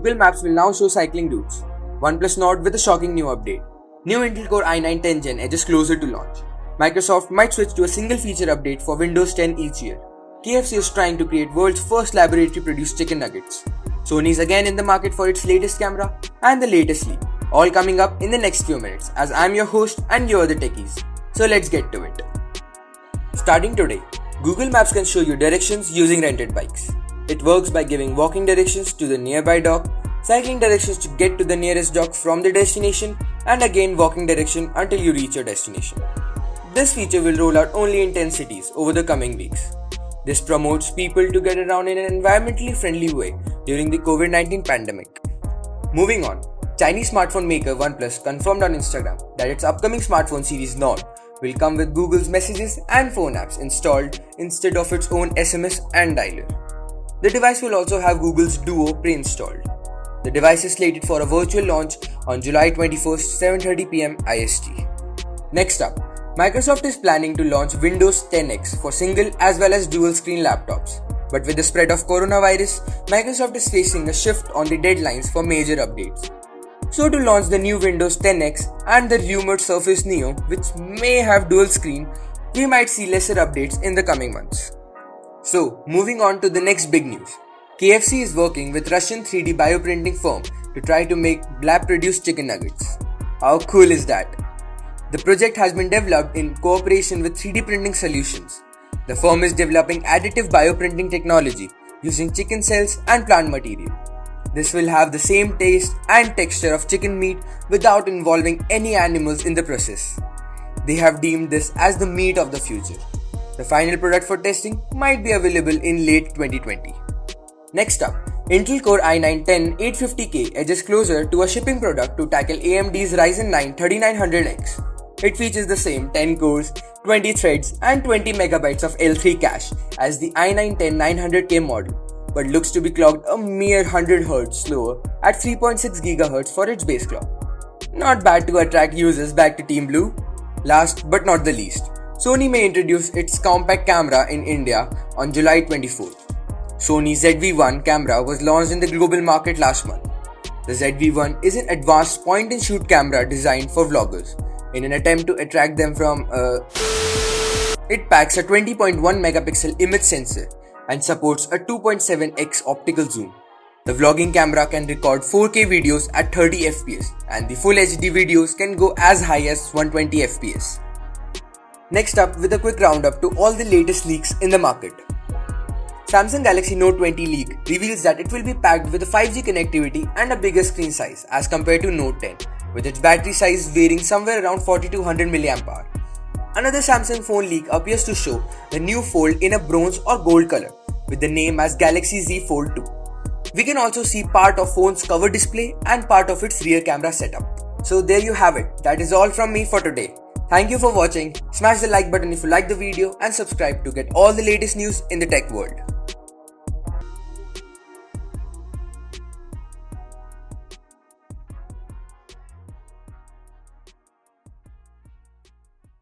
Google Maps will now show cycling routes. Oneplus Nord with a shocking new update. New Intel Core i9 10 Gen edges closer to launch. Microsoft might switch to a single feature update for Windows 10 each year. KFC is trying to create world's first laboratory-produced chicken nuggets. Sony is again in the market for its latest camera and the latest leak. All coming up in the next few minutes, as I'm your host and you're the techies. So let's get to it. Starting today, Google Maps can show you directions using rented bikes. It works by giving walking directions to the nearby dock, cycling directions to get to the nearest dock from the destination, and again walking direction until you reach your destination. This feature will roll out only in 10 cities over the coming weeks. This promotes people to get around in an environmentally friendly way during the COVID-19 pandemic. Moving on, Chinese smartphone maker Oneplus confirmed on Instagram that its upcoming smartphone series Nord will come with Google's messages and phone apps installed instead of its own SMS and dialer. The device will also have Google's Duo pre-installed. The device is slated for a virtual launch on July 21st, 7:30 p.m. IST. Next up, Microsoft is planning to launch Windows 10X for single as well as dual screen laptops. But with the spread of coronavirus, Microsoft is facing a shift on the deadlines for major updates. So to launch the new Windows 10X and the rumored Surface Neo, which may have dual screen, we might see lesser updates in the coming months. So, moving on to the next big news. KFC is working with Russian 3D bioprinting firm to try to make lab-produced chicken nuggets. How cool is that? The project has been developed in cooperation with 3D printing solutions. The firm is developing additive bioprinting technology using chicken cells and plant material. This will have the same taste and texture of chicken meat without involving any animals in the process. They have deemed this as the meat of the future. The final product for testing might be available in late 2020. Next up, Intel Core i9 10 850K edges closer to a shipping product to tackle AMD's Ryzen 9 3900X. It features the same 10 cores, 20 threads and 20 megabytes of L3 cache as the i9 10 900K model, but looks to be clocked a mere 100Hz slower at 3.6 GHz for its base clock. Not bad to attract users back to Team Blue. Last but not the least, Sony may introduce its compact camera in India on July 24th. Sony's ZV-1 camera was launched in the global market last month. The ZV-1 is an advanced point-and-shoot camera designed for vloggers. In an attempt to attract them from it packs a 20.1 megapixel image sensor and supports a 2.7x optical zoom. The vlogging camera can record 4K videos at 30 fps and the full HD videos can go as high as 120 fps. Next up, with a quick roundup to all the latest leaks in the market. Samsung Galaxy Note 20 leak reveals that it will be packed with a 5G connectivity and a bigger screen size as compared to Note 10, with its battery size varying somewhere around 4200 mAh. Another Samsung phone leak appears to show the new Fold in a bronze or gold color, with the name as Galaxy Z Fold 2. We can also see part of phone's cover display and part of its rear camera setup. So there you have it. That is all from me for today. Thank you for watching. Smash the like button if you like the video and subscribe to get all the latest news in the tech world.